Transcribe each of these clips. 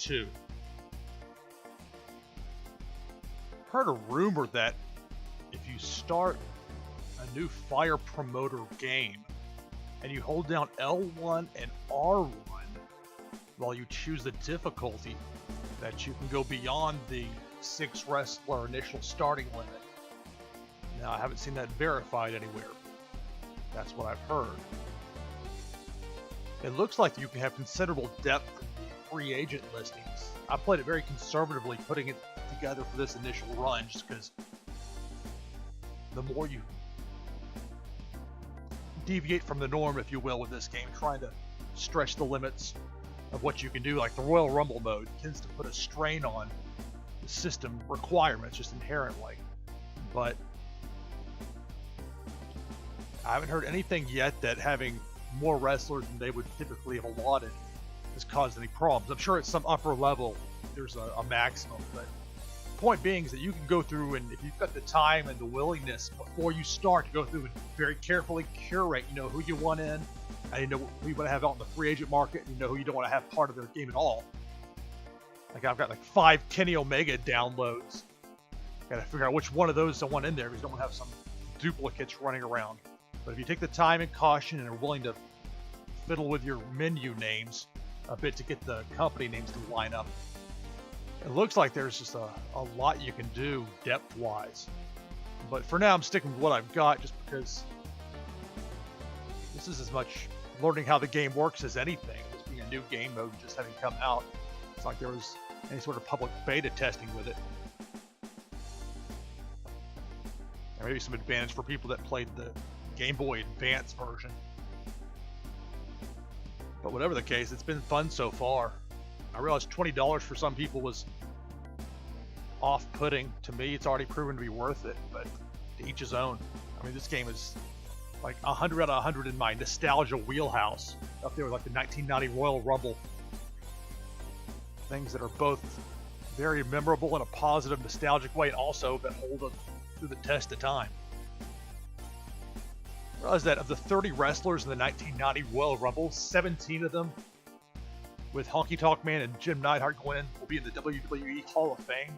2. Heard a rumor that if you start a new fire promoter game and you hold down L1 and R1 while you choose the difficulty, that you can go beyond the 6 wrestler initial starting limit. Now, I haven't seen that verified anywhere. That's what I've heard. It looks like you can have considerable depth in the free agent listings. I played it very conservatively, putting it together for this initial run, just because the more you deviate from the norm, if you will, with this game, trying to stretch the limits of what you can do, like the Royal Rumble mode tends to put a strain on the system requirements just inherently. But I haven't heard anything yet that having more wrestlers than they would typically have allotted has caused any problems. I'm sure at some upper level there's a maximum, but the point being is that you can go through, and if you've got the time and the willingness before you start to go through and very carefully curate, you know who you want in, and you know who you want to have out in the free agent market, and you know who you don't want to have part of their game at all. Like I've got like 5 Kenny Omega downloads. Gotta figure out which one of those I want in there, because you don't want to have some duplicates running around. But if you take the time and caution and are willing to fiddle with your menu names a bit to get the company names to line up, it looks like there's just a lot you can do depth-wise. But for now, I'm sticking with what I've got, just because this is as much learning how the game works as anything. This being a new game mode, just having come out. It's like there was any sort of public beta testing with it. There may be some advantage for people that played the Game Boy Advance version. But whatever the case, it's been fun so far. I realized $20 for some people was off-putting. To me, it's already proven to be worth it, but to each his own. I mean, this game is like 100 out of 100 in my nostalgia wheelhouse, up there with like the 1990 Royal Rumble. Things that are both very memorable in a positive, nostalgic way, and also that hold up through the test of time. I realized that of the 30 wrestlers in the 1990 Royal Rumble, 17 of them, with Honky Tonk Man and Jim Neidhart going in, will be in the WWE Hall of Fame.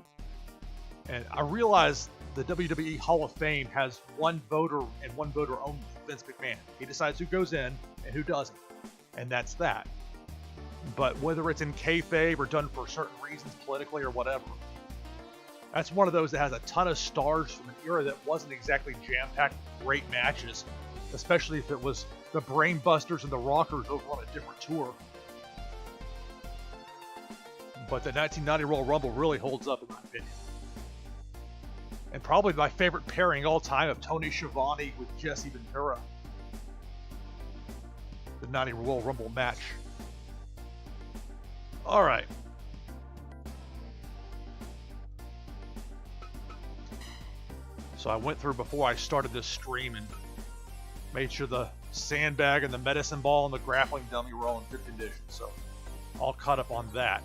And I realized the WWE Hall of Fame has one voter and one voter only, Vince McMahon. He decides who goes in and who doesn't. And that's that. But whether it's in kayfabe or done for certain reasons, politically or whatever, that's one of those that has a ton of stars from an era that wasn't exactly jam-packed with great matches, especially if it was the Brainbusters and the Rockers over on a different tour. But the 1990 Royal Rumble really holds up in my opinion. And probably my favorite pairing all time of Tony Schiavone with Jesse Ventura. The 90 Royal Rumble match. Alright. So I went through before I started this stream and made sure the sandbag and the medicine ball and the grappling dummy were all in good condition. So all caught up on that.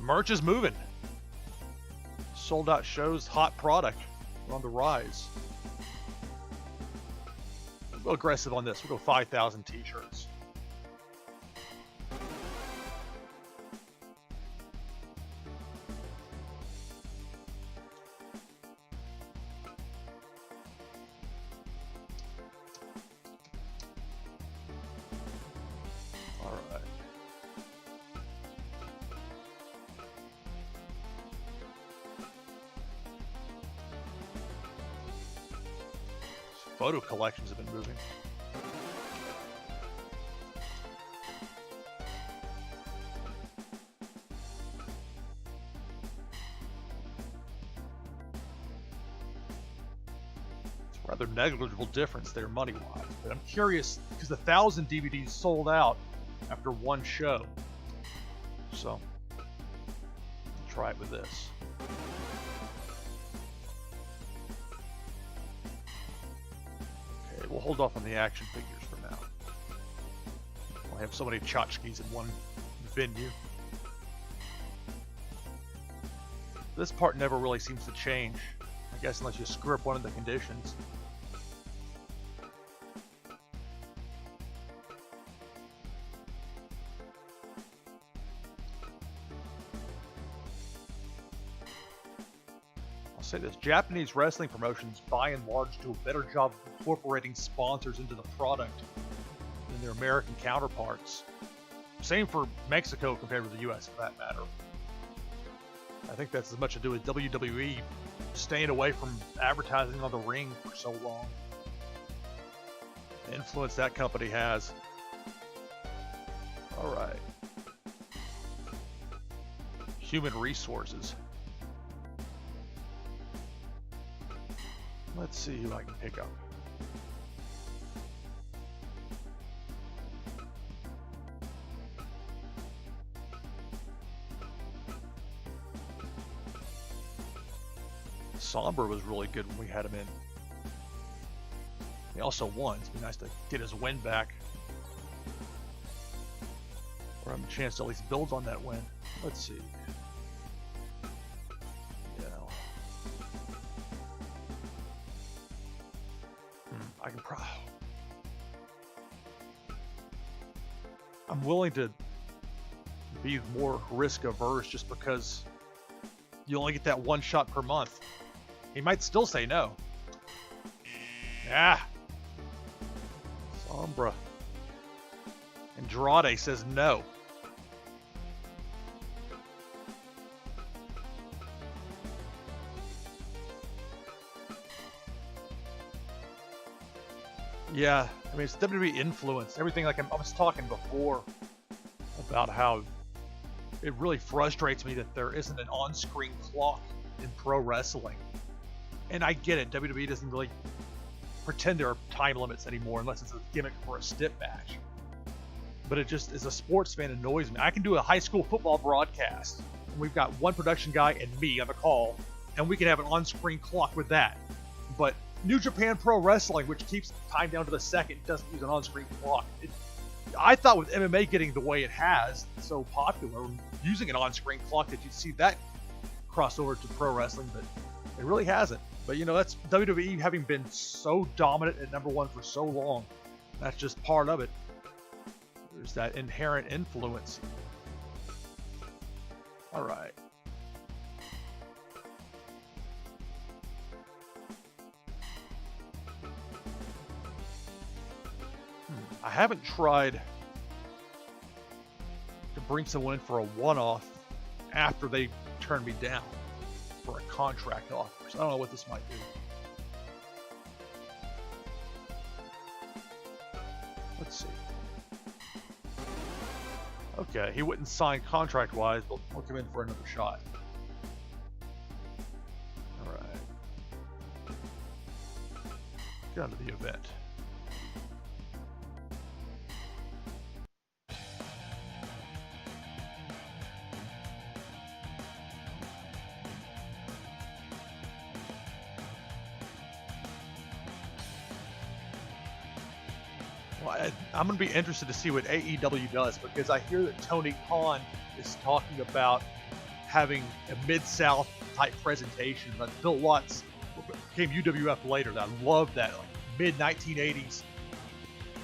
Merch is moving. Sold out shows, hot product. We're on the rise. We'll go aggressive on this. We'll go 5,000 t-shirts. Photo collections have been moving. It's a rather negligible difference there money-wise, but I'm curious because 1,000 DVDs sold out after one show. So, I'll try it with this. We'll hold off on the action figures for now. We'll have so many tchotchkes in one venue. This part never really seems to change, I guess, unless you screw up one of the conditions. say this. Japanese wrestling promotions, by and large, do a better job of incorporating sponsors into the product than their American counterparts. Same for Mexico compared with the U.S., for that matter. I think that's as much to do with WWE staying away from advertising on the ring for so long. The influence that company has. All right. Human resources. Let's see who I can pick up. Sombra was really good when we had him in. He also won. It's been nice to get his win back. Or have a chance to at least build on that win. Let's see. I can I'm willing to be more risk averse just because you only get that one shot per month. He might still say no. Yeah. Sombra. Andrade says no. Yeah, I mean, it's WWE influence. Everything, like I was talking before about how it really frustrates me that there isn't an on-screen clock in pro wrestling. And I get it, WWE doesn't really pretend there are time limits anymore unless it's a gimmick for a stip match. But it just, as a sports fan, annoys me. I can do a high school football broadcast, and we've got one production guy and me on the call, and we can have an on-screen clock with that. But New Japan Pro Wrestling, which keeps time down to the second, doesn't use an on-screen clock. I thought with MMA getting the way it has, so popular, using an on-screen clock, that you'd see that cross over to pro wrestling, but it really hasn't. But you know, that's WWE having been so dominant at #1 for so long. That's just part of it. There's that inherent influence. All right. I haven't tried to bring someone in for a one-off after they turn me down for a contract offer. So I don't know what this might do. Let's see. Okay, he wouldn't sign contract-wise, but we'll come in for another shot. All right. Get on to the event. I'm going to be interested to see what AEW does, because I hear that Tony Khan is talking about having a Mid-South type presentation. But Bill Watts became UWF later. I love that, like mid-1980s.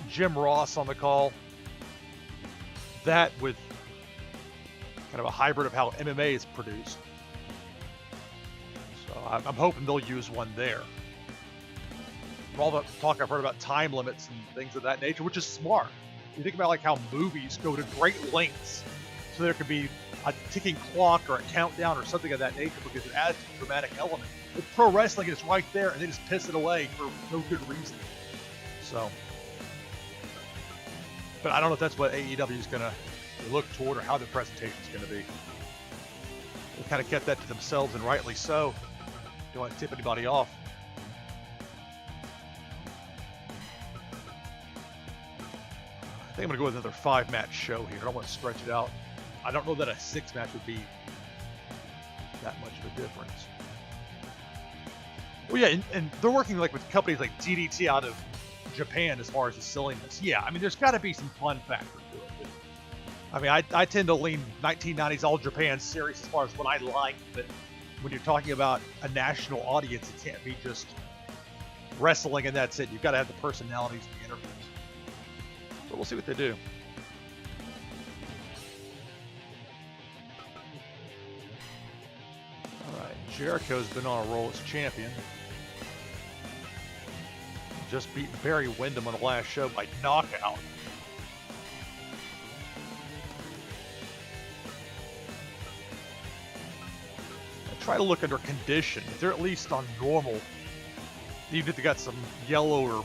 Jim Ross on the call. That with kind of a hybrid of how MMA is produced. So I'm hoping they'll use one there. All the talk I've heard about time limits and things of that nature, which is smart. You think about like how movies go to great lengths so there could be a ticking clock or a countdown or something of that nature because it adds a dramatic element. With pro wrestling, it's right there and they just piss it away for no good reason. So, but I don't know if that's what AEW is going to look toward or how the presentation is going to be. They kind of kept that to themselves, and rightly so. Don't want to tip anybody off. I think I'm going to go with another 5-match show here. I don't want to stretch it out. I don't know that a 6-match would be that much of a difference. Well, yeah, and they're working like with companies like DDT out of Japan as far as the silliness. Yeah, I mean, there's got to be some fun factor to it. I mean, I tend to lean 1990s All Japan series as far as what I like, but when you're talking about a national audience, it can't be just wrestling and that's it. You've got to have the personalities and the interviews. So we'll see what they do. Alright, Jericho's been on a roll as champion. Just beat Barry Windham on the last show by knockout. I try to look at their condition. If they're at least on normal, even if they got some yellow or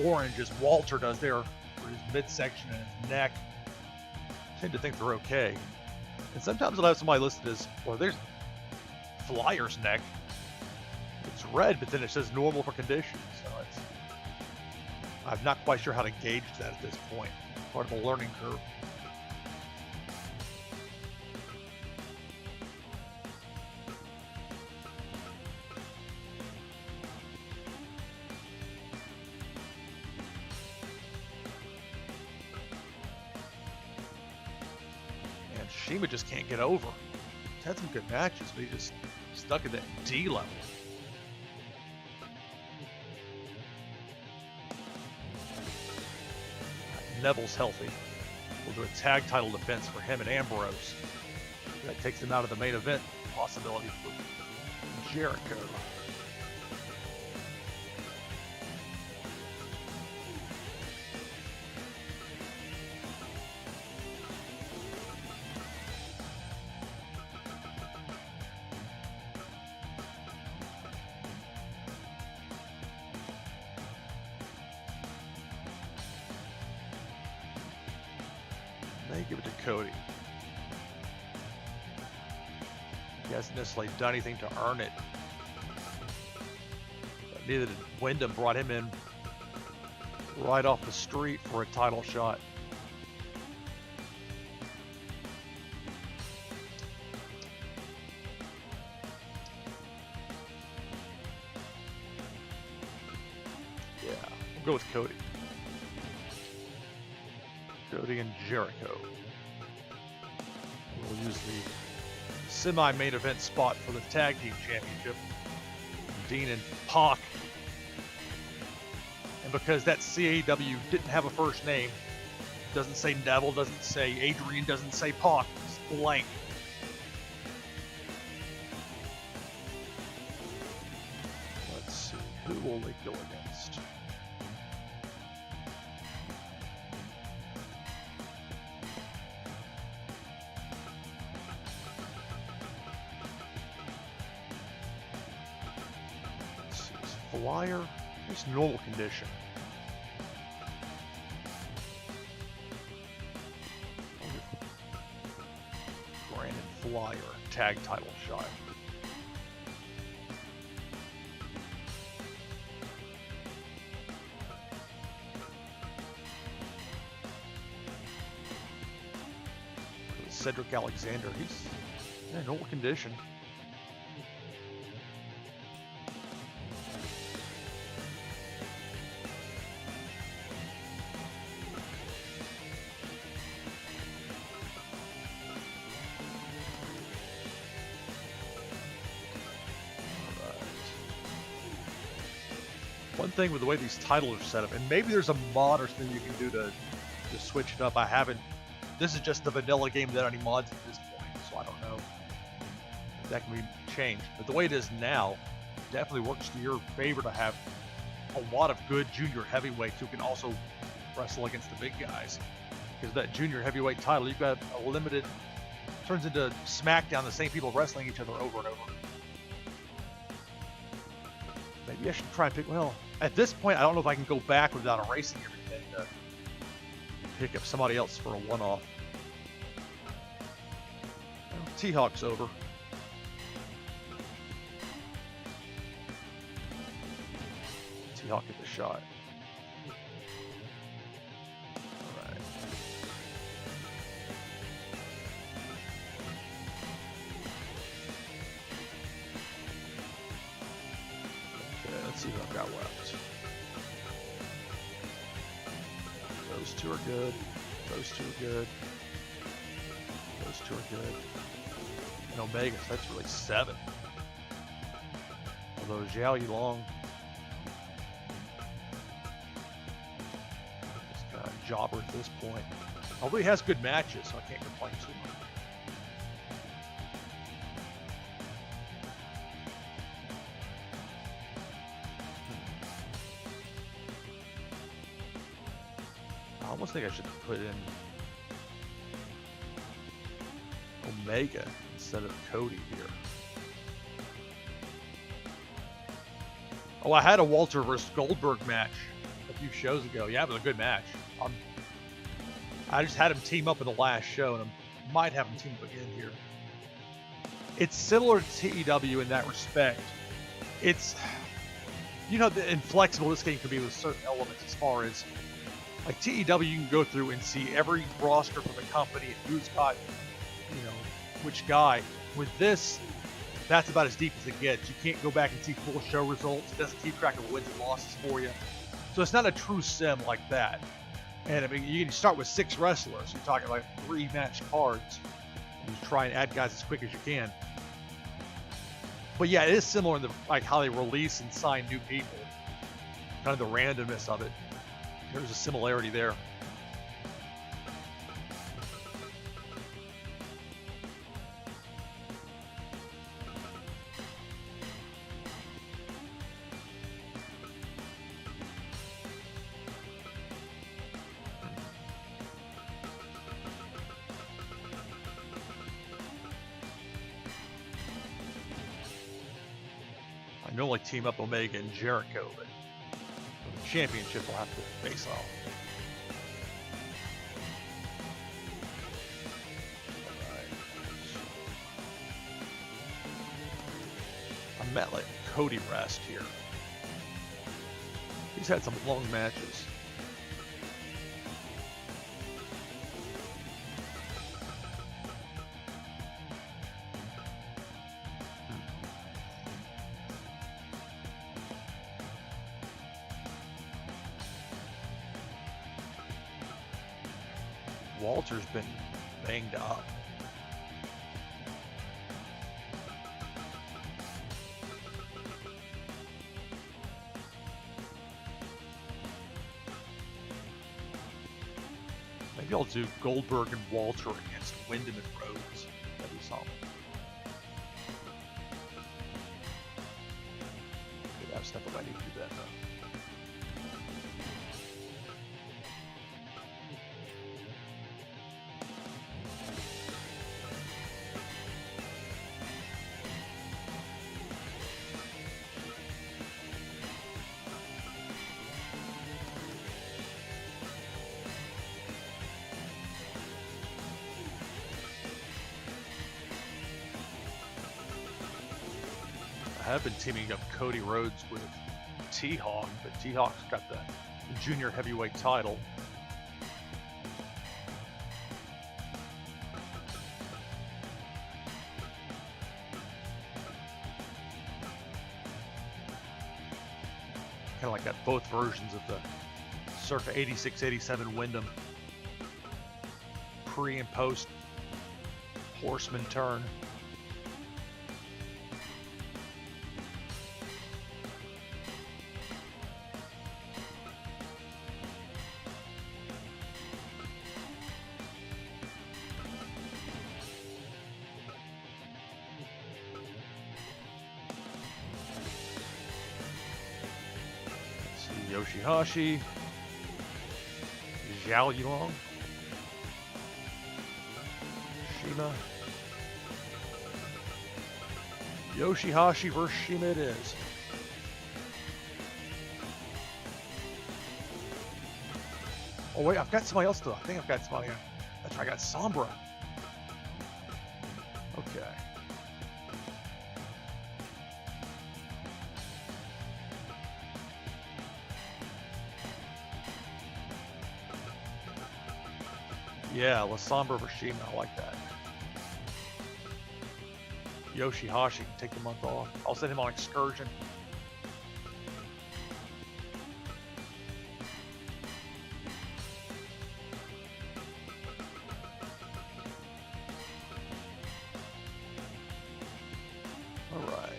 orange as Walter does there for his midsection and his neck, I tend to think they're okay. And sometimes I'll have somebody listed as, well, there's Flyer's neck. It's red, but then it says normal for condition. So I'm not quite sure how to gauge that at this point. Part of a learning curve. And Shima just can't get over. He's had some good matches, but he just stuck at that D level. Neville's healthy. We'll do a tag title defense for him and Ambrose. That takes him out of the main event possibility for Jericho. They give it to Cody. He hasn't necessarily done anything to earn it. But neither did Wyndham. Brought him in right off the street for a title shot. Yeah, we'll go with Cody. Cody and Jericho. We'll use the semi-main event spot for the tag team championship. Dean and Pac. And because that CAW didn't have a first name, doesn't say Neville, doesn't say Adrian, doesn't say Pac, it's blank. Let's see, who will they go against? Flyer, just normal condition. Brandon Flyer, tag title shot. Cedric Alexander, he's in normal condition. One thing with the way these titles are set up, and maybe there's a mod or something you can do to switch it up. I haven't. This is just the vanilla game without any mods at this point, so I don't know if that can be changed. But the way it is now, definitely works to your favor to have a lot of good junior heavyweights who can also wrestle against the big guys. Because that junior heavyweight title, you've got a limited, turns into SmackDown, the same people wrestling each other over and over. Maybe I should try and pick, well, at this point, I don't know if I can go back without erasing everything to pick up somebody else for a one-off. Well, T-Hawk's over. T-Hawk get the shot. Alright. Okay, let's see what I've got left. Those two are good. Those two are good. Those two are good. And Omega, so that's really 7. Although Zhao Yilong is kind of a jobber at this point. Although he has good matches, so I can't complain too much. almost think I should put in Omega instead of Cody here. Oh, I had a Walter versus Goldberg match a few shows ago. Yeah, it was a good match. I just had him team up in the last show, and I might have him team up again here. It's similar to TEW in that respect. It's, you know, the inflexible this game can be with certain elements as far as, like TEW, you can go through and see every roster for the company and who's got, you know, which guy. With this, that's about as deep as it gets. You can't go back and see full show results. It doesn't keep track of wins and losses for you. So it's not a true sim like that. And I mean, you can start with 6 wrestlers. You're talking like 3 match cards. And you try and add guys as quick as you can. But yeah, it is similar in the like how they release and sign new people. Kind of the randomness of it. There's a similarity there. I normally team up Omega and Jericho, but for the championship will have to face off. I'm at like Cody rest here. He's had some long matches. Walter's been banged up. Maybe I'll do Goldberg and Walter against Wyndham and Rhodes. That'd be something. Could have stuff if I need to do that though. I have been teaming up Cody Rhodes with T-Hawk, but T-Hawk's got the junior heavyweight title. Kind of like got both versions of the circa 86-87 Wyndham pre and post Horseman turn. Yoshihashi, Zhao Yulong, Shima, Yoshihashi versus Shima it is. Oh wait, I've got somebody else though. I think I've got somebody. That's right, I got Sombra. Okay. Yeah, La Sombra versus Shima, I like that. Yoshihashi can take the month off. I'll send him on excursion. Alright.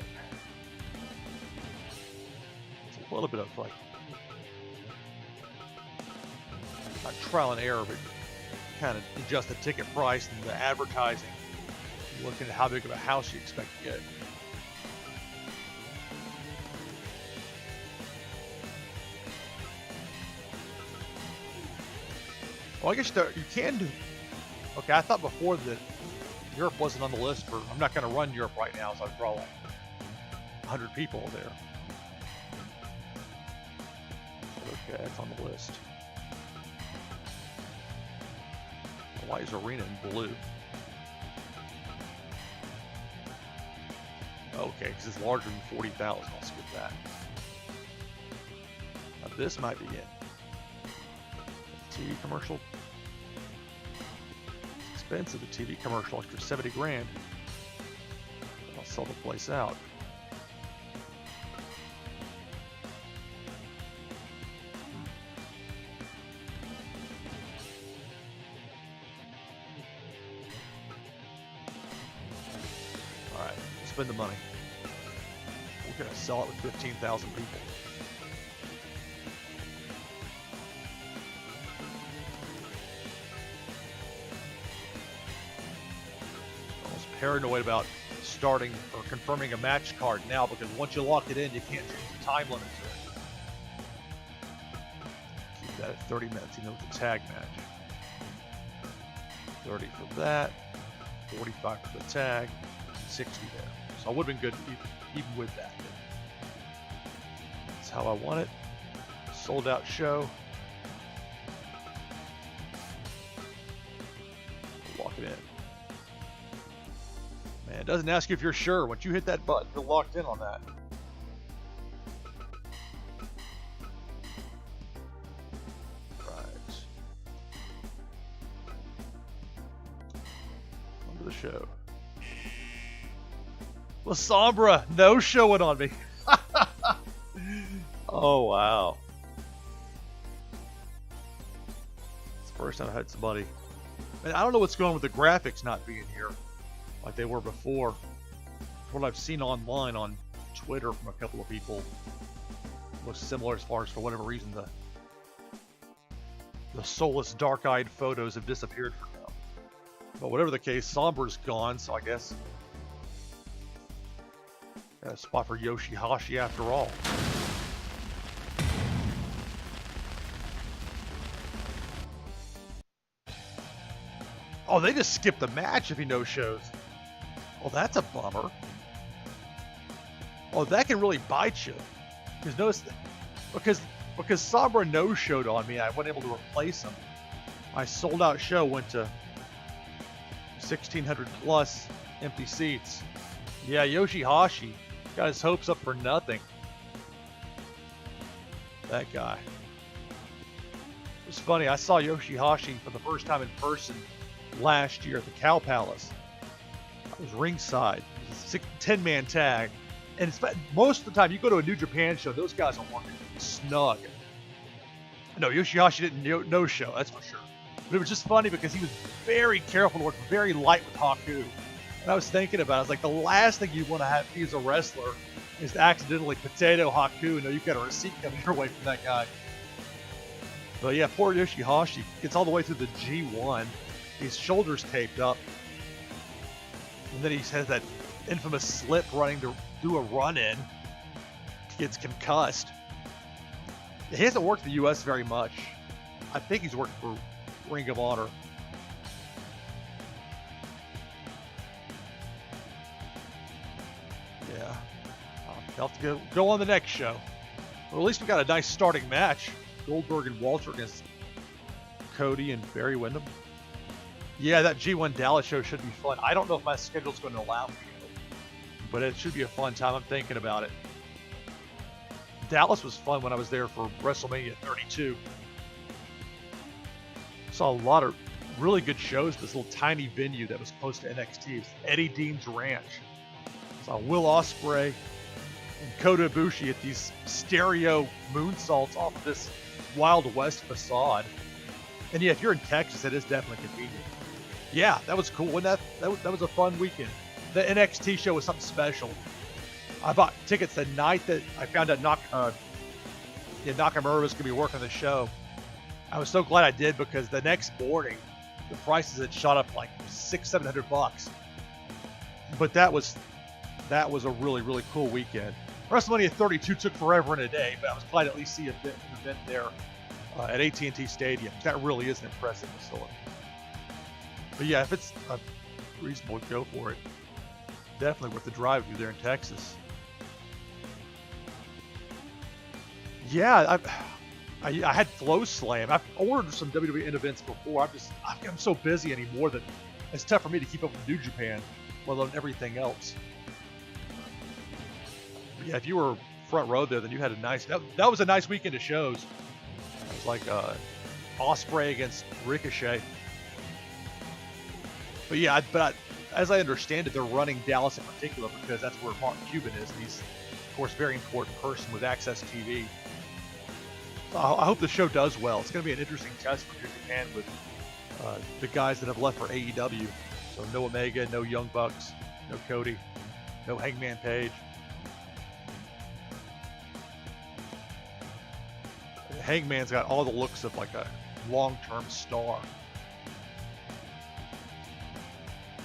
It's a little bit of like, not trial and error, but kind of adjust the ticket price and the advertising, looking at how big of a house you expect to get. Well, I guess you can do. Okay, I thought before that Europe wasn't on the list for. I'm not going to run Europe right now, so I draw like 100 people there. Okay, it's on the list. Hawaii's arena in blue. Okay, because it's larger than 40,000. I'll skip that. Now this might be in. TV commercial. It's expensive, a TV commercial, extra 70 grand. I'll sell the place out. Alright, spend the money. We're going to sell it with 15,000 people. Paranoid about starting or confirming a match card now, because once you lock it in, you can't change the time limit to it. Keep that at 30 minutes, with the tag match. 30 for that, 45 for the tag, 60 there. So I would have been good even with that. That's how I want it. Sold out show. Lock it in. It doesn't ask you if you're sure. Once you hit that button, you're locked in on that. Right. On to the show. La Sombra, no showing on me. Oh, wow. It's the first time I had somebody. And I don't know what's going on with the graphics not being here like they were before. What I've seen online on Twitter from a couple of people looks similar as far as, for whatever reason, the soulless, dark-eyed photos have disappeared from now. But whatever the case, Sombra's gone, so I guess got a spot for Yoshihashi after all. Oh, they just skipped the match if he no-shows. Oh, that's a bummer. Oh, that can really bite you. Because notice that, because Sombra no-showed on me, I wasn't able to replace him. My sold-out show went to 1,600 plus empty seats. Yeah, Yoshihashi got his hopes up for nothing. That guy. It was funny. I saw Yoshihashi for the first time in person last year at the Cow Palace. I was ringside. It was a 10-man tag. And most of the time, you go to a New Japan show, those guys are working snug. No, Yoshihashi didn't no-show, that's for sure. But it was just funny because he was very careful to work very light with Haku. And I was thinking about it, I was like, the last thing you want to have be as a wrestler is to accidentally potato Haku. No, you've got a receipt coming your way from that guy. But yeah, poor Yoshihashi gets all the way through the G1. His shoulders taped up. And then he has that infamous slip running to do a run-in. He gets concussed. He hasn't worked the U.S. very much. I think he's worked for Ring of Honor. Yeah. I'll have to go on the next show. Well, at least we got a nice starting match. Goldberg and Walter against Cody and Barry Windham. Yeah, that G1 Dallas show should be fun. I don't know if my schedule's going to allow me to, but it should be a fun time. I'm thinking about it. Dallas was fun when I was there for WrestleMania 32. Saw a lot of really good shows. This little tiny venue that was close to NXT. Eddie Dean's Ranch. Saw Will Ospreay and Kota Ibushi at these stereo moonsaults off of this Wild West facade. And yeah, if you're in Texas, it is definitely convenient. Yeah, that was cool. That was a fun weekend. The NXT show was something special. I bought tickets the night that I found out Nakamura was going to be working the show. I was so glad I did, because the next morning the prices had shot up like $600-700. But that was a really, really cool weekend. WrestleMania 32 took forever and a day, but I was glad to at least see an event there at AT&T Stadium. That really is an impressive facility. But yeah, if it's reasonable to go for it, definitely worth the drive through there in Texas. Yeah, I had Flow Slam. I've ordered some WWE events before. I'm so busy anymore that it's tough for me to keep up with New Japan, let alone everything else. But yeah, if you were front row there, then you had a nice. That was a nice weekend of shows. It was like Ospreay against Ricochet. But yeah, as I understand it, they're running Dallas in particular because that's where Mark Cuban is, and he's, of course, a very important person with Access TV. So I hope the show does well. It's going to be an interesting test for New Japan with the guys that have left for AEW. So no Omega, no Young Bucks, no Cody, no Hangman Page. Hangman's got all the looks of like a long-term star.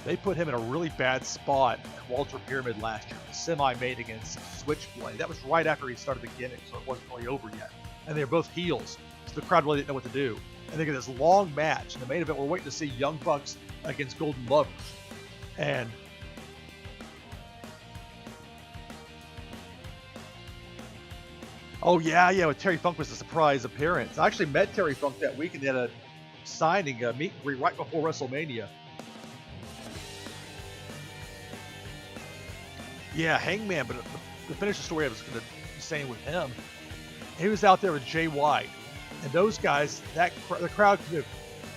They put him in a really bad spot at Walter Pyramid last year. The semi-main against Switchblade. That was right after he started the gimmick, so it wasn't really over yet. And they're both heels, so the crowd really didn't know what to do. And they get this long match. In the main event, we're waiting to see Young Bucks against Golden Lovers. And oh yeah, with Terry Funk was a surprise appearance. I actually met Terry Funk that week and they had a signing, a meet and greet right before WrestleMania. Yeah, Hangman, but to finish the story I was going to be saying with him, he was out there with Jay White, and those guys, the crowd could have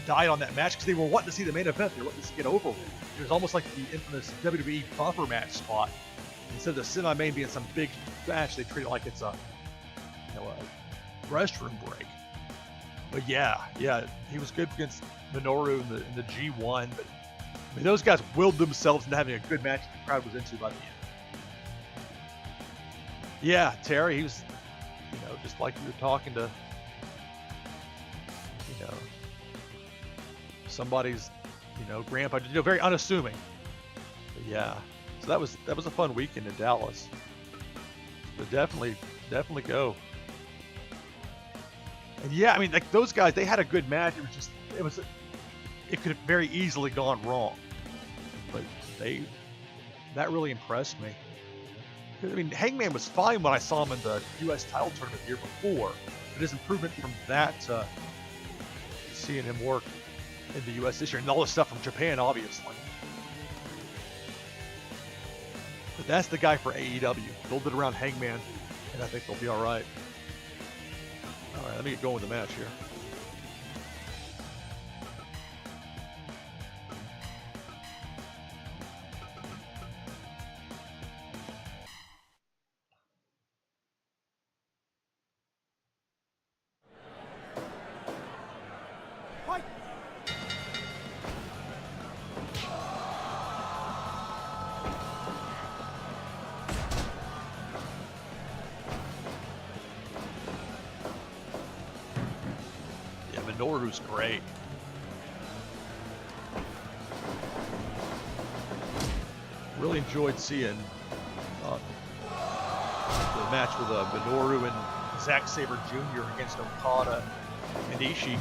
died on that match because they were wanting to see the main event. They were wanting to get over with. It was almost like the infamous WWE bumper match spot. Instead of the semi-main being some big match, they treat it like it's a restroom break. But yeah, he was good against Minoru in the G1, but I mean, those guys willed themselves into having a good match that the crowd was into by the end. Yeah, Terry, he was, just like you were talking to, somebody's, grandpa, very unassuming. But yeah, so that was a fun weekend in Dallas. But definitely go. And yeah, I mean, like those guys, they had a good match. It could have very easily gone wrong, but that really impressed me. I mean, Hangman was fine when I saw him in the U.S. title tournament the year before, but his improvement from that to seeing him work in the U.S. this year, and all the stuff from Japan, obviously. But that's the guy for AEW. Build it around Hangman, and I think they'll be all right. All right, let me get going with the match here. Minoru's great. Really enjoyed seeing the match with Minoru and Zack Sabre Jr. against Okada and Ishii.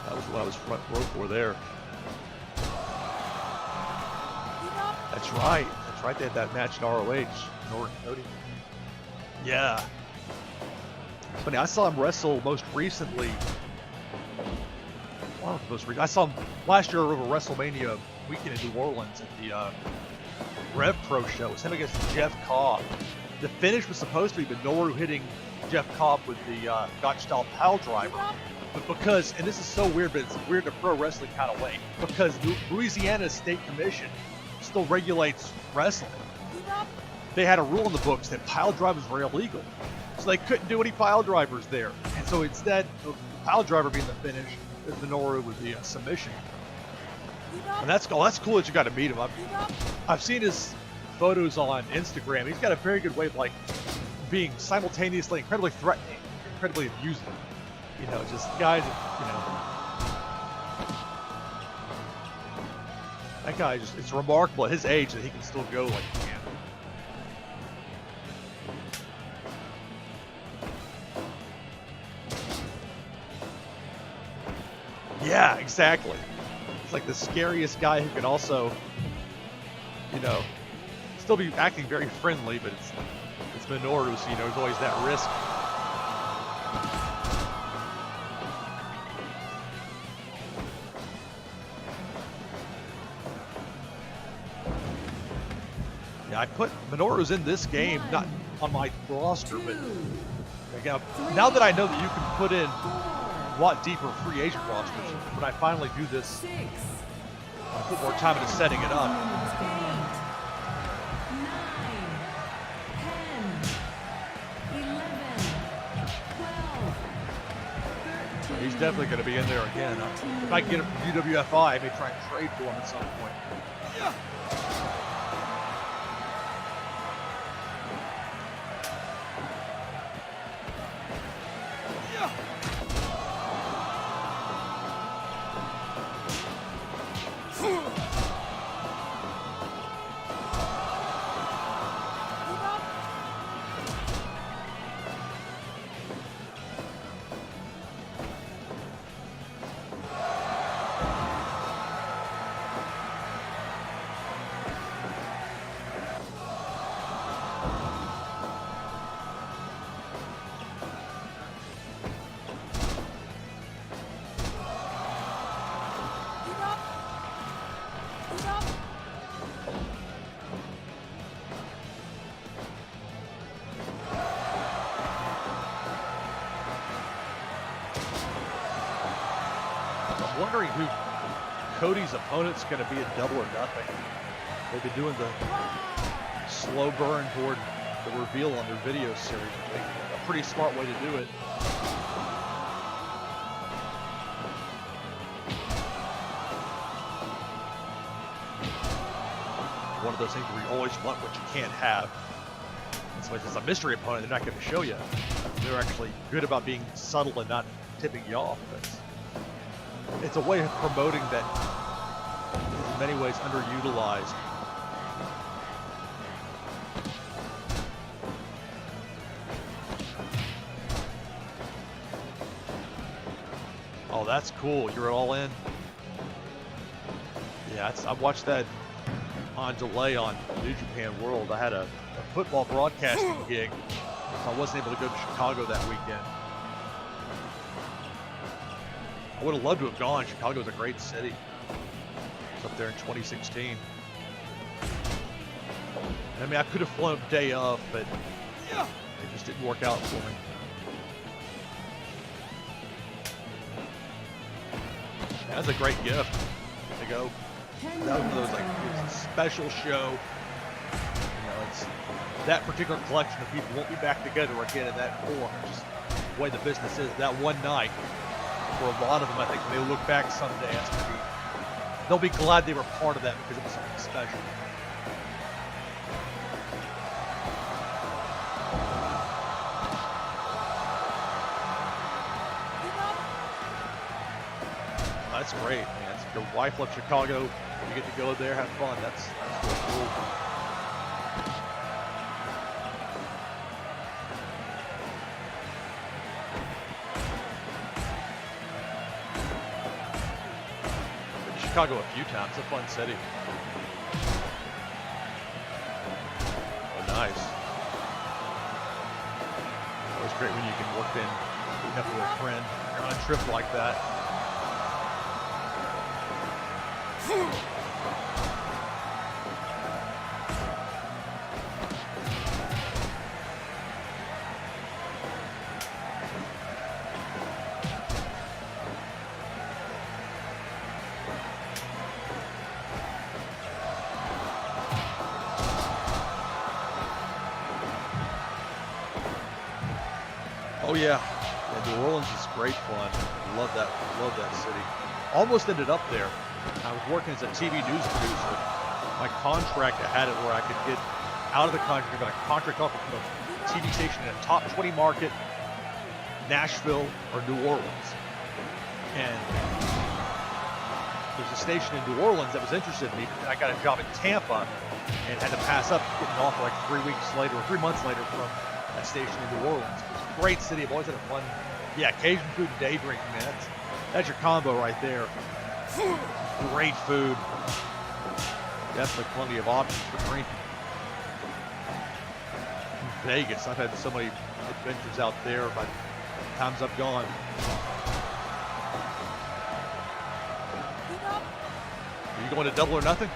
That was what I was front row for there. That's right. They had that match in ROH. Norton Cody. Yeah. It's funny. I saw him wrestle most recently. I saw him last year over WrestleMania weekend in New Orleans at the Rev Pro show. It was him against Jeff Cobb. The finish was supposed to be Minoru hitting Jeff Cobb with the Gotch-style pile driver. But because, and this is so weird, but it's weird in a pro wrestling kind of way, because Louisiana's state commission still regulates wrestling. They had a rule in the books that pile drivers were illegal, so they couldn't do any pile drivers there. And so instead of the pile driver being the finish, Minoru would be a submission. And that's cool that you got to meet him. I've seen his photos on Instagram. He's got a very good way of like being simultaneously incredibly threatening, incredibly abusing. Just guys, That guy it's remarkable at his age that he can still go like he can. Yeah, exactly. It's like the scariest guy who can also, you know, still be acting very friendly, but it's Minoru, so, you know, there's always that risk. Yeah, I put Minoru's in this game, not on my roster, but again, now that I know that you can put in a lot deeper free agent rosters, when I finally do this, I'll put more time into setting it up. He's definitely going to be in there again. If I can get him from UWFI, I may try and trade for him at some point. Yeah. I'm wondering who Cody's opponent's going to be at Double or Nothing. They've been doing the slow burn toward the reveal on their video series. I think a pretty smart way to do it. One of those things where you always want what you can't have. So if it's a mystery opponent, they're not going to show you. They're actually good about being subtle and not tipping you off. But it's a way of promoting that is in many ways underutilized. Oh, that's cool. You're all in? Yeah, I watched that on delay on New Japan World. I had a football broadcasting gig, so I wasn't able to go to Chicago that weekend. I would have loved to have gone. Chicago's a great city. I was up there in 2016. I mean, I could have flown day of, but yeah, it just didn't work out for me. That's a great gift to go. That was one of those, like, it was a special show. You know, it's that particular collection of people won't be back together again in that form. Just the way the business is. That one night, for a lot of them, I think when they look back someday, it's gonna be, they'll be glad they were part of that because it was something special. That's great, man. Your wife left Chicago. You get to go there, have fun. That's really cool. Been to Chicago a few times. It's a fun city. Oh, nice. Always great when you can work in, meet up with a friend. You're on a trip like that. Oh yeah, New Orleans is great fun. Love that city. Almost ended up there. I was working as a TV news producer. My contract, I had it where I could get out of the contract, I got a contract offer from a TV station in a top 20 market, Nashville or New Orleans. And there's a station in New Orleans that was interested in me. I got a job in Tampa and had to pass up getting an offer like 3 weeks later or 3 months later from that station in New Orleans. It's a great city. I've always had a fun, Cajun food and day drinking, man. That's your combo right there. Great food. Definitely plenty of options for drinking. Vegas, I've had so many adventures out there, but times I've gone. Are you going to Double or Nothing?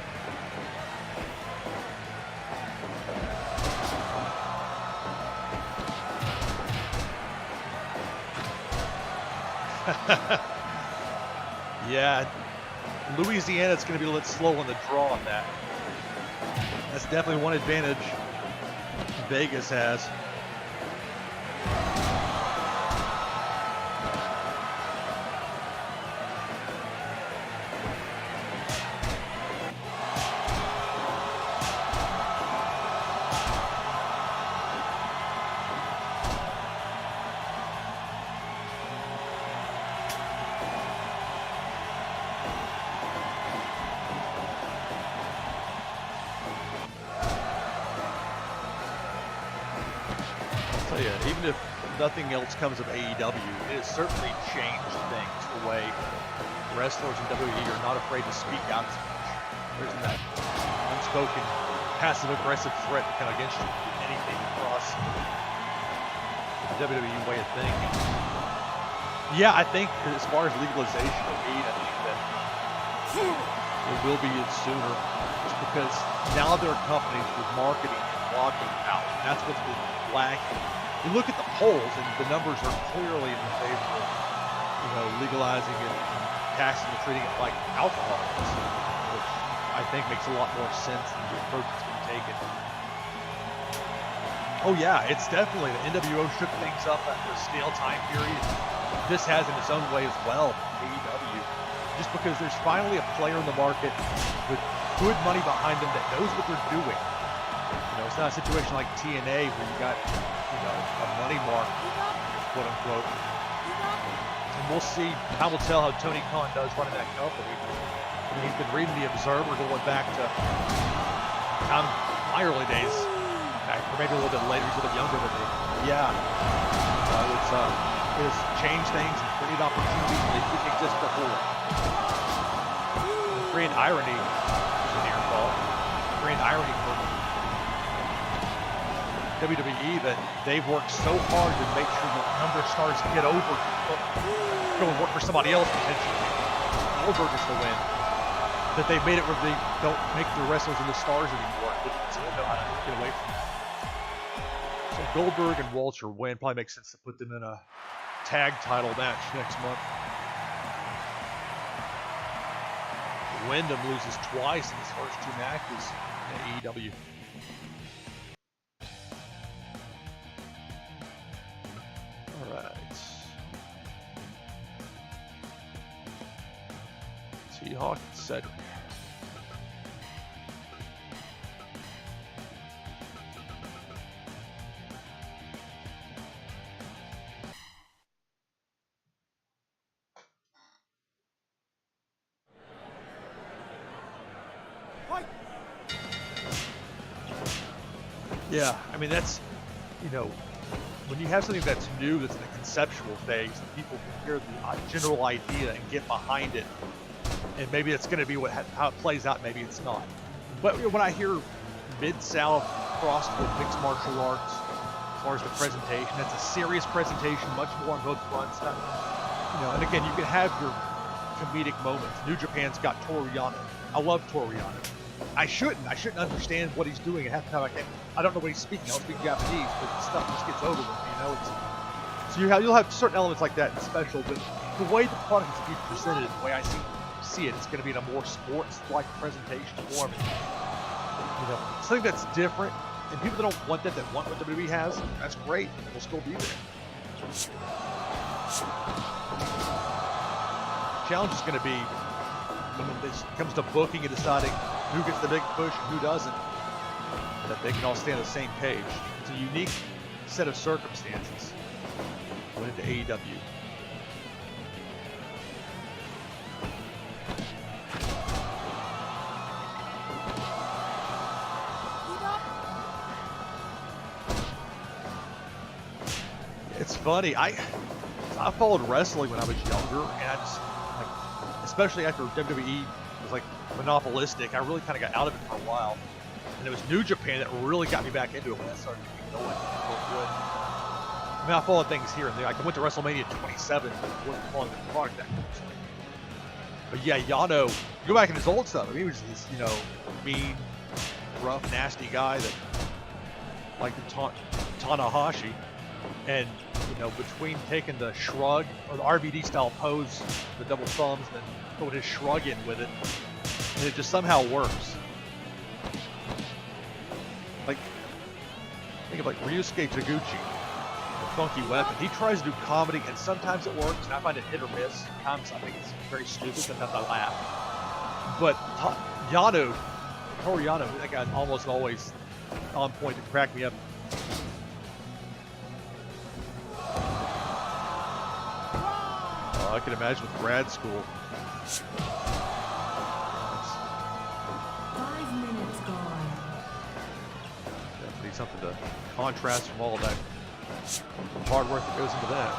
Yeah, Louisiana's going to be a little slow on the draw on that. That's definitely one advantage Vegas has. Even if nothing else comes of AEW, it has certainly changed things the way wrestlers in WWE are not afraid to speak out as much. There isn't that unspoken, passive-aggressive threat to come against you with anything across the WWE way of thinking. Yeah, I think as far as legalization of weed, I think that it will be sooner, just because now there are companies with marketing and blocking out, and that's what's been lacking. You look at the polls, and the numbers are clearly in favor of, legalizing it, and taxing and treating it like alcohol, which I think makes a lot more sense than the approach that's been taken. Oh yeah, it's definitely, the NWO shook things up after a stale time period. This has in its own way as well, AEW. Just because there's finally a player in the market with good money behind them that knows what they're doing. It's not a situation like TNA where you got, a money mark, quote unquote. And we'll see. Time will tell how Tony Khan does running that company. He's been reading the Observer going back to my early days, or maybe a little bit later. He's a little bit younger than me. Yeah, it has changed things and created opportunities that didn't exist before. Great irony, is an air call. Great irony for WWE that they've worked so hard to make sure the number of stars get over, go and work for somebody else potentially. Goldberg is the win. That they've made it where they don't make the wrestlers and the stars anymore. They don't know how to get away from it. So Goldberg and Walter win. Probably makes sense to put them in a tag title match next month. Wyndham loses twice in his first 2 matches in AEW. T-Hawk and Cedric. Yeah, I mean, that's, when you have something that's new, that's in the conceptual phase, and people can hear the general idea and get behind it, and maybe it's going to be how it plays out, maybe it's not. But when I hear Mid-South crossed with mixed martial arts, as far as the presentation, that's a serious presentation, much more on both fronts. And again, you can have your comedic moments. New Japan's got Toru Yano. I love Toru Yano. I shouldn't understand what he's doing, and half the time I don't know what he's speaking. I don't speak Japanese, but stuff just gets over with me, So you'll have certain elements like that in special, but the way the product is being presented, the way I see it, it's going to be in a more sports-like presentation form. Something that's different, and people that don't want that want what WWE has, that's great. We'll still be there. Challenge is going to be when it comes to booking and deciding who gets the big push and who doesn't, that they can all stay on the same page. It's a unique set of circumstances going into AEW. It's funny. I followed wrestling when I was younger, and I just like, especially after WWE was like monopolistic, I really kind of got out of it for a while. And it was New Japan that really got me back into it when I started getting going. It looked good. I mean, I followed things here and there. Like I went to WrestleMania 27, but I wasn't following the product that closely. But yeah, Yano, go back in his old stuff. I mean, he was this, mean, rough, nasty guy that liked to taunt Tanahashi. And, between taking the shrug or the RVD style pose, the double thumbs, and then throwing his shrug in with it, and it just somehow works. Like, think of like Ryusuke Taguchi, the funky weapon. He tries to do comedy, and sometimes it works, and I find it hit or miss. Sometimes I think it's very stupid, sometimes I laugh. But Yano, Toru Yano, that guy's almost always on point to crack me up. I can imagine with grad school. 5 minutes gone. Definitely something to contrast from all that hard work that goes into that.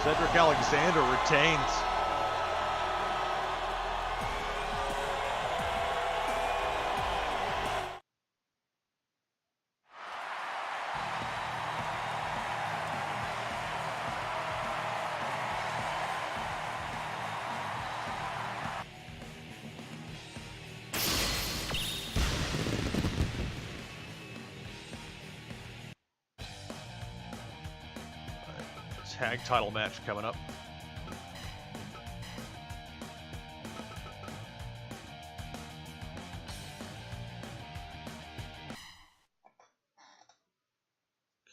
Cedric Alexander retains. Tag title match coming up.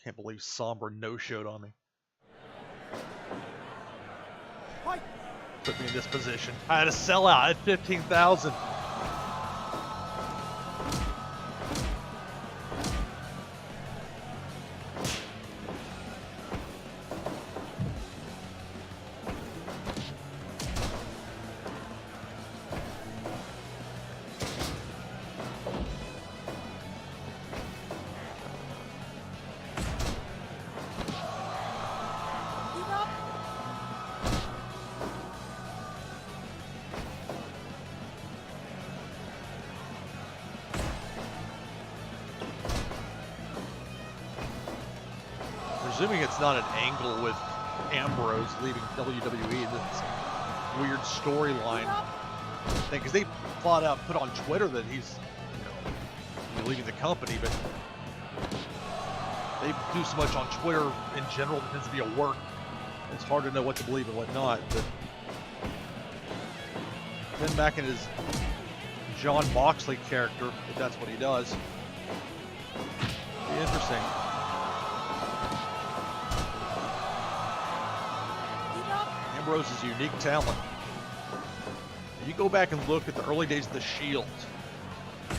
Can't believe Sombra no-showed on me. Put me in this position. I had to sell out at 15,000. presuming it's not an angle with Ambrose leaving WWE, that's a weird storyline thing, because they flat out put on Twitter that he's leaving the company, but they do so much on Twitter in general. It tends to be a work. It's hard to know what to believe and what not. But then back in his John Moxley character, if that's what he does, be interesting. Ambrose is a unique talent. You go back and look at the early days of the Shield.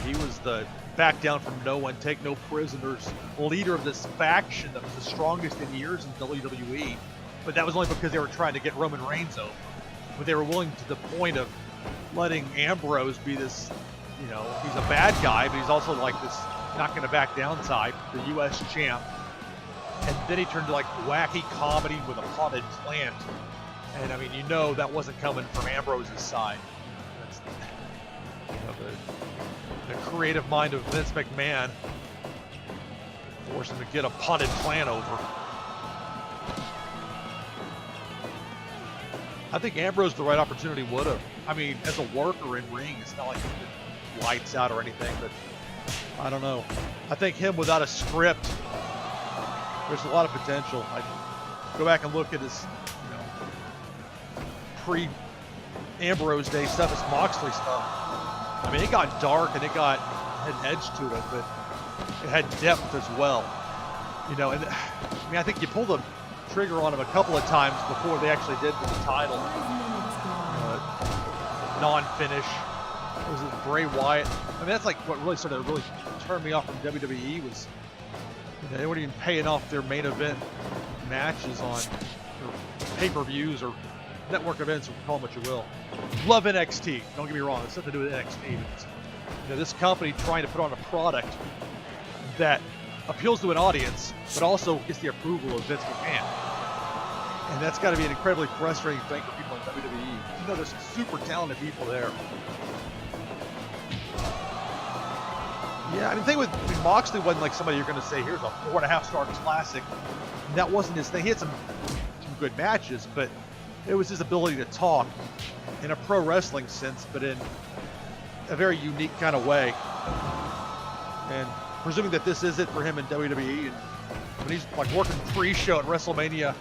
He was the back down from no one, take no prisoners, leader of this faction that was the strongest in years in WWE. But that was only because they were trying to get Roman Reigns over. But they were willing to the point of letting Ambrose be this, he's a bad guy, but he's also like this not going to back down type, the U.S. champ. And then he turned to like wacky comedy with a potted plant. And I mean, that wasn't coming from Ambrose's side. That's, the creative mind of Vince McMahon forced him to get a potted plant over. I think Ambrose, the right opportunity, would have. I mean, as a worker in ring, it's not like he did lights out or anything, but I don't know. I think him without a script, there's a lot of potential. I go back and look at his, pre-Ambrose day stuff, his Moxley stuff. I mean, it got dark and had an edge to it, but it had depth as well. And I think you pull the trigger on him a couple of times before they actually did for the title. Non-finish. Was it Bray Wyatt? I mean, that's like what really sort of turned me off from WWE was they weren't even paying off their main event matches on pay-per-views or network events, or call them what you will. Love NXT. Don't get me wrong. It's nothing to do with NXT. But this company trying to put on a product that appeals to an audience, but also gets the approval of Vince McMahon. And that's got to be an incredibly frustrating thing for people in WWE. There's some super talented people there. Yeah, the thing with Moxley wasn't like somebody you're going to say, here's a 4.5-star classic. And that wasn't his thing. He had some good matches, but it was his ability to talk in a pro wrestling sense, but in a very unique kind of way. And presuming that this is it for him in WWE, and when he's like working pre-show at WrestleMania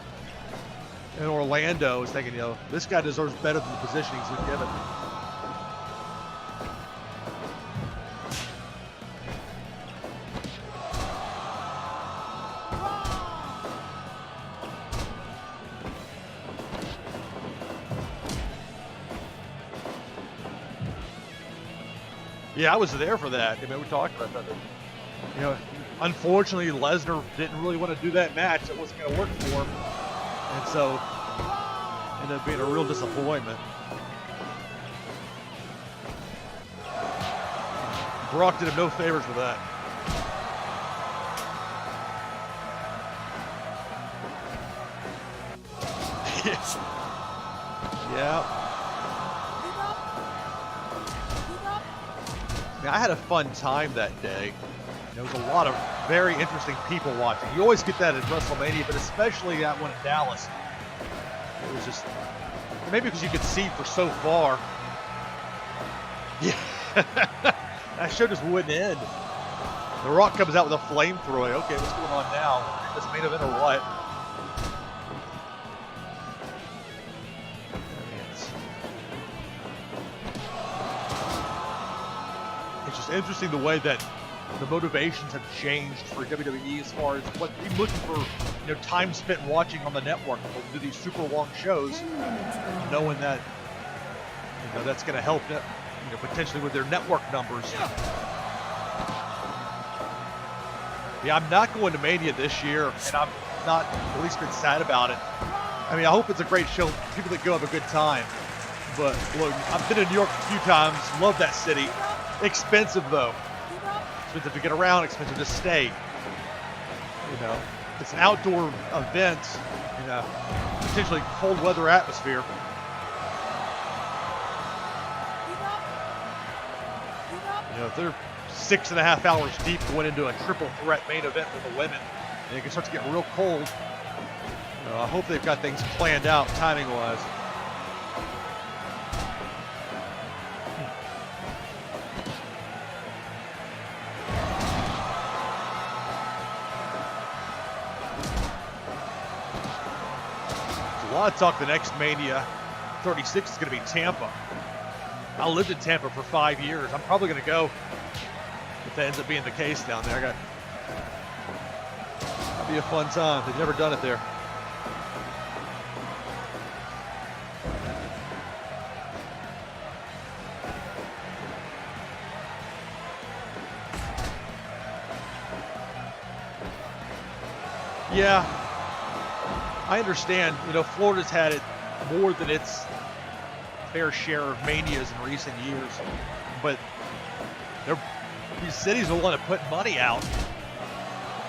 in Orlando, is thinking, this guy deserves better than the position he's been given. Yeah, I was there for that. I mean, we talked about that. Unfortunately, Lesnar didn't really want to do that match. It wasn't going to work for him. And so, ended up being a real disappointment. Brock did him no favors with that. Yeah. I had a fun time that day. There was a lot of very interesting people watching. You always get that at WrestleMania, but especially that one in Dallas. It was just, maybe because you could see for so far. Yeah, that show just wouldn't end. The Rock comes out with a flamethrower. Okay, what's going on now? This main event or what? Interesting the way that the motivations have changed for WWE as far as what you're looking for, time spent watching on the network. We'll do these super long shows, knowing that that's going to help potentially with their network numbers. Yeah, I'm not going to Mania this year, and I'm not at least been sad about it. I mean, I hope it's a great show. People that go have a good time. But look, I've been to New York a few times. Love that city. Expensive though. Expensive to get around, expensive to stay. It's an outdoor event in a potentially cold weather atmosphere. If they're 6.5 hours deep going into a triple threat main event with the women, and it can start to get real cold. I hope they've got things planned out timing-wise. There's a lot of talk the next Mania 36 is going to be Tampa. I lived in Tampa for 5 years. I'm probably going to go if that ends up being the case down there. That'll be a fun time. They've never done it there. Yeah, I understand. Florida's had it more than its fair share of manias in recent years, but these cities will want to put money out,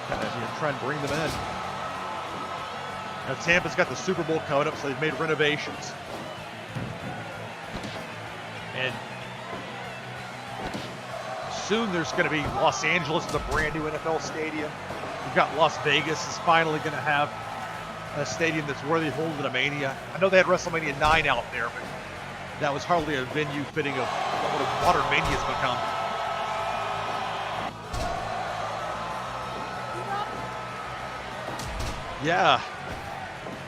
kind of try and bring them in. Now, Tampa's got the Super Bowl coming up, so they've made renovations, and soon there's going to be Los Angeles with a brand new NFL stadium. We've got Las Vegas is finally going to have a stadium that's worthy of holding a Mania. I know they had WrestleMania 9 out there, but that was hardly a venue fitting of what modern Mania's become. Yeah.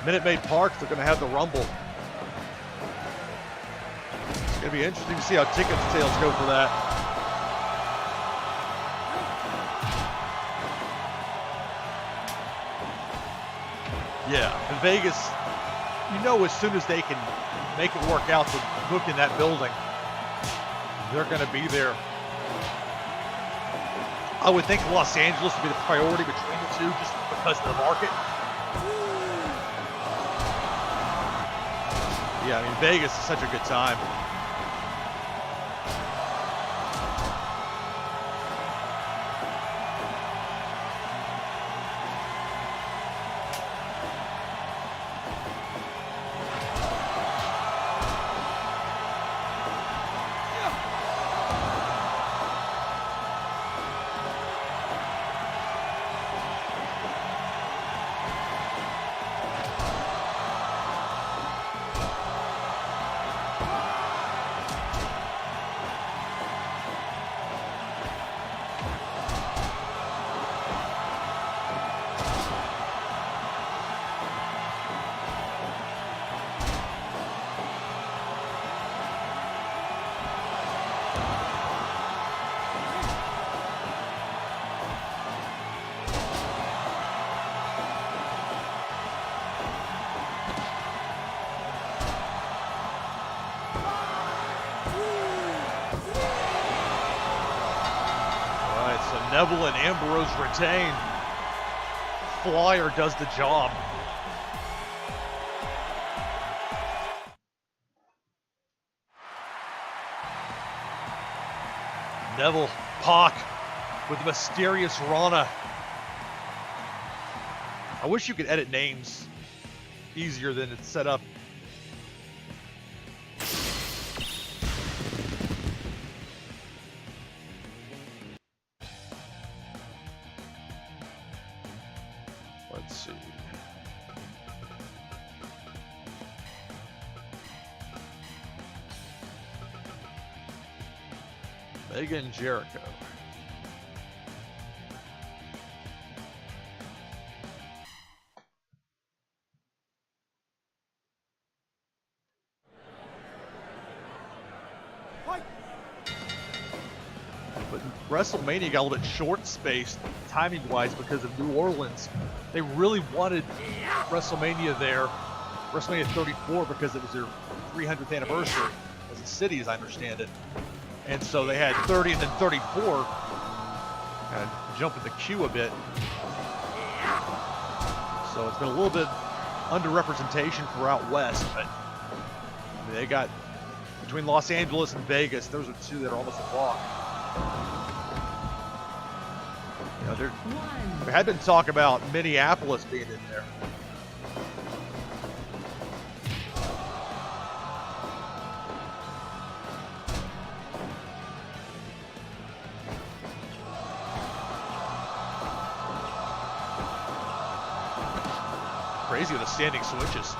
Minute Maid Park, they're going to have the Rumble. It's going to be interesting to see how ticket sales go for that. Yeah, in Vegas, as soon as they can make it work out to book in that building, they're going to be there. I would think Los Angeles would be the priority between the two just because of the market. Yeah, Vegas is such a good time. Neville and Ambrose retain. Flyer does the job. Neville, Pac with mysterious Rana. I wish you could edit names easier than it's set up. Let's see. Megan Jericho. But WrestleMania got a little bit short-spaced timing-wise because of New Orleans. They really wanted WrestleMania there, WrestleMania 34, because it was their 300th anniversary as a city, as I understand it. And so they had 30 and then 34, kind of jumping the queue a bit. So it's been a little bit underrepresentation for out west, but they got, between Los Angeles and Vegas, those are two that are almost a block. You know, there had been talk about Minneapolis being in there. crazy with the standing switches.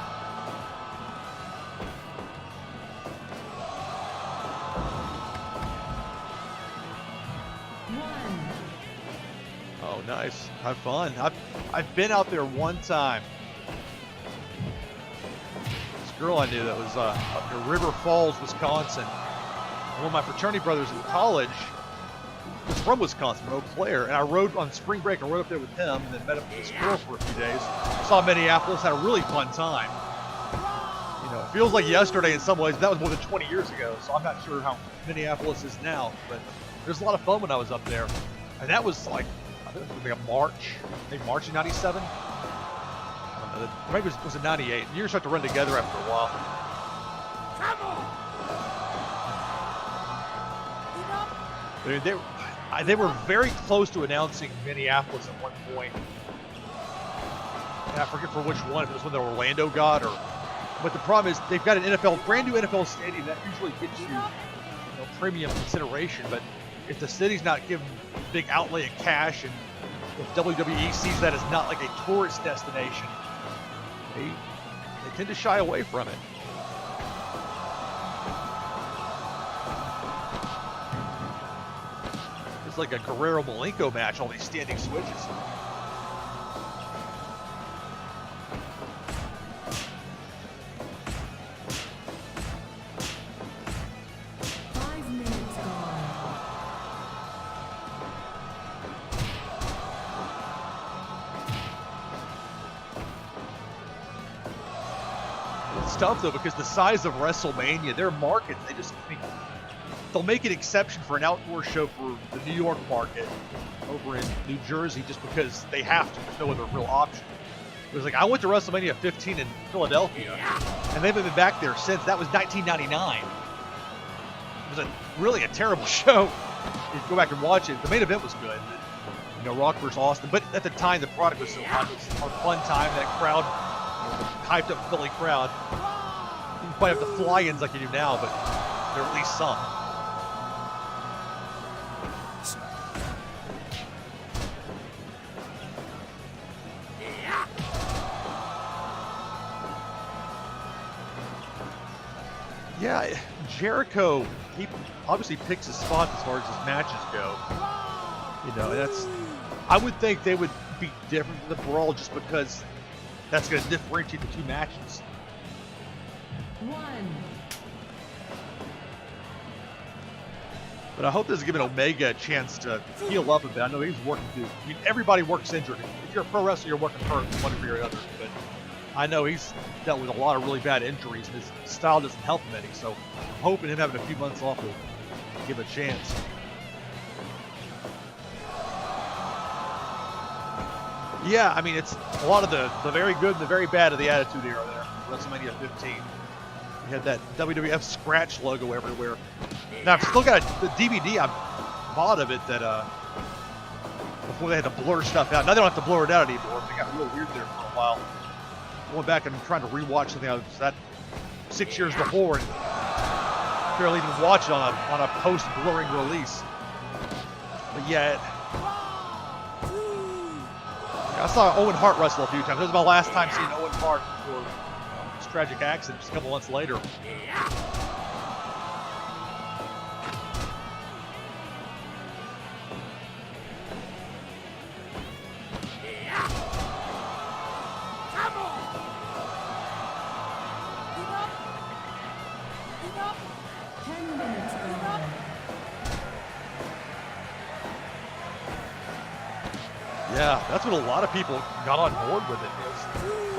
Oh, nice. Have fun. I've been out there one time. This girl I knew that was up near River Falls, Wisconsin. One of my fraternity brothers in college was from Wisconsin, Eau Claire, and I rode on spring break. I rode up there with him, and then met up with this girl for a few days. Saw Minneapolis, had a really fun time. You know, it feels like yesterday in some ways, but that was more than 20 years ago, so I'm not sure how Minneapolis is now, but there's a lot of fun when I was up there. And that was like, I think it was like a March of 97? I don't know, maybe it was in 98. Years start to run together after a while. They were very close to announcing Minneapolis at one point. And I forget for which one, if it was when the Orlando got or. But the problem is they've got an brand new NFL stadium that usually gets you, premium consideration. But if the city's not giving big outlay of cash, and if WWE sees that as not like a tourist destination, they tend to shy away from it. It's like a Guerrero-Malenko match, all these standing switches. It's tough though, because the size of WrestleMania, their markets, they'll make an exception for an outdoor show for the New York market over in New Jersey just because they have to. There's no other real option. It was like, I went to WrestleMania 15 in Philadelphia, and they've been back there since. That was 1999. It was really a terrible show. If you go back and watch it, the main event was good. Rock versus Austin. But at the time, the product was so hot. It was a fun time. That crowd, hyped up Philly crowd. You didn't quite have the fly-ins like you do now, but there are at least some. Yeah, Jericho, he obviously picks his spots as far as his matches go. I would think they would be different than the Brawl just because that's going to differentiate the two matches. But I hope this is giving Omega a chance to heal up a bit. I know he's working through. Everybody works injured. If you're a pro wrestler, you're working hurt one way or the other. But I know he's dealt with a lot of really bad injuries, and his style doesn't help him any. So I'm hoping him having a few months off will give a chance. Yeah, it's a lot of the very good and the very bad of the Attitude Era there. WrestleMania 15. You had that WWF scratch logo everywhere. Now I've still got the DVD I bought of it that before they had to blur stuff out. Now they don't have to blur it out anymore. They got real weird there for a while. Going back and trying to rewatch something I was that 6 years before and barely even watch it on a post-blurring release. But yeah, I saw Owen Hart wrestle a few times. This was my last time seeing Owen Hart before his tragic accident just a couple months later. Yeah, that's what a lot of people got on board with it. It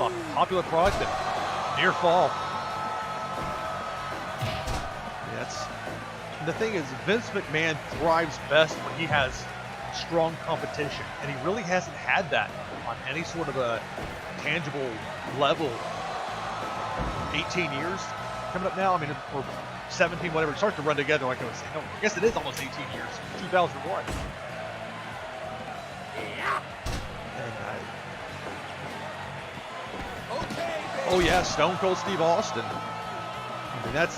was a popular product and near fall. Yeah, the thing is, Vince McMahon thrives best when he has strong competition, and he really hasn't had that on any sort of a tangible level. 18 years coming up now. Or 17, whatever. It starts to run together. Like I was saying, I guess it is almost 18 years. 2001. Oh yeah, Stone Cold Steve Austin. That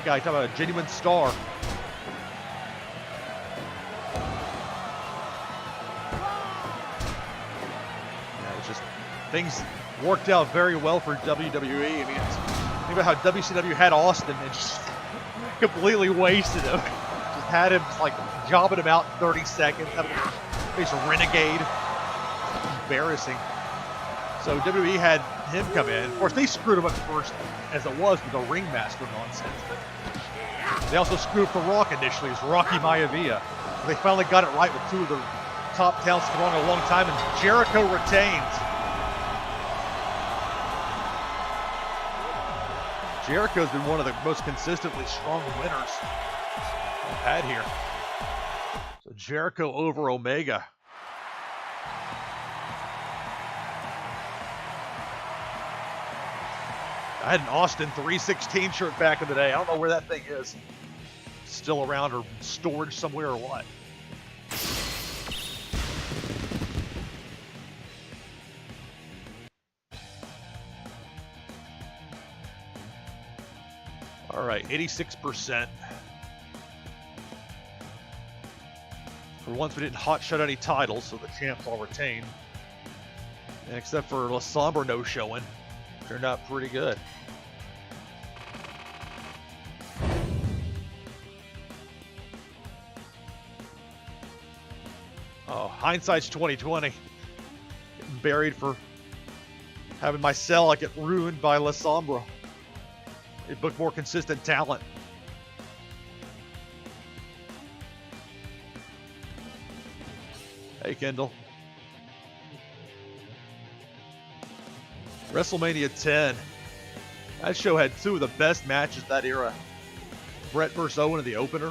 guy, talking about a genuine star. Yeah, it's just things worked out very well for WWE. I mean, think about how WCW had Austin and just completely wasted him. Just had him like jobbing him out in 30 seconds, having him face a Renegade. Embarrassing. So WWE had him come in. Of course, they screwed him up first, as it was with the ringmaster nonsense. But they also screwed up The Rock initially as Rocky Maivia. They finally got it right with two of the top talents come along a long time, and Jericho retains. Jericho's been one of the most consistently strong winners we've had here. So Jericho over Omega. I had an Austin 316 shirt back in the day. I don't know where that thing is. Still around or storage somewhere or what. All right, 86%. For once, we didn't hot shot any titles, so the champs all retain. And except for La Sombra no showing, turned out pretty good. Oh, hindsight's 2020. Getting buried for having my cell get ruined by La Sombra. They book more consistent talent. Hey, Kendall. WrestleMania 10. That show had two of the best matches that era. Bret vs. Owen in the opener.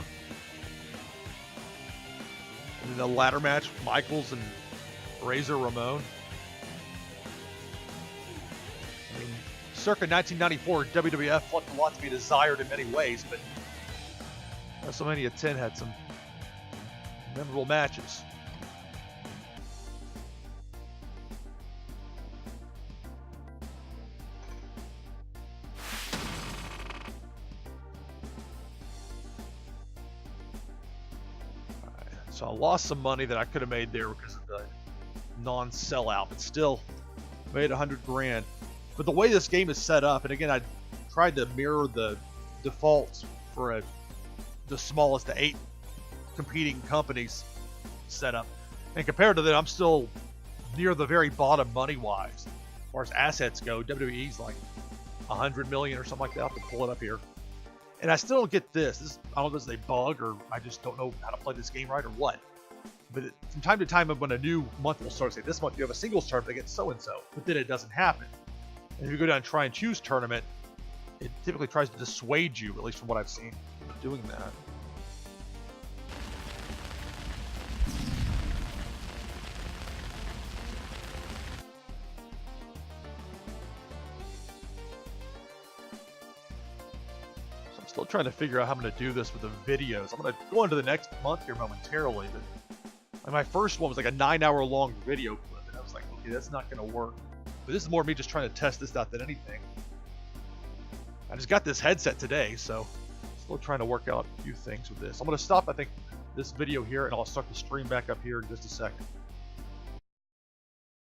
And then the ladder match, Michaels and Razor Ramon. I mean, circa 1994, WWF left a lot to be desired in many ways, but WrestleMania 10 had some memorable matches. So I lost some money that I could have made there because of the non-sellout, but still made $100,000. But the way this game is set up, and again, I tried to mirror the defaults for the smallest of 8 competing companies setup. And compared to that, I'm still near the very bottom money-wise. As far as assets go, WWE's like $100 million or something like that. I'll have to pull it up here. And I still don't get this. I don't know if this is a bug or I just don't know how to play this game right or what. But from time to time, when a new month will start, say this month you have a singles tournament against so-and-so, but then it doesn't happen. And if you go down and try and choose tournament, it typically tries to dissuade you, at least from what I've seen, doing that. Still trying to figure out how I'm going to do this with the videos. I'm going to go into the next month here momentarily, but my first one was like a 9-hour long video clip, and I was like, okay, that's not going to work. But this is more me just trying to test this out than anything. I just got this headset today, so still trying to work out a few things with this. I'm going to stop, I think, this video here, and I'll start the stream back up here in just a second.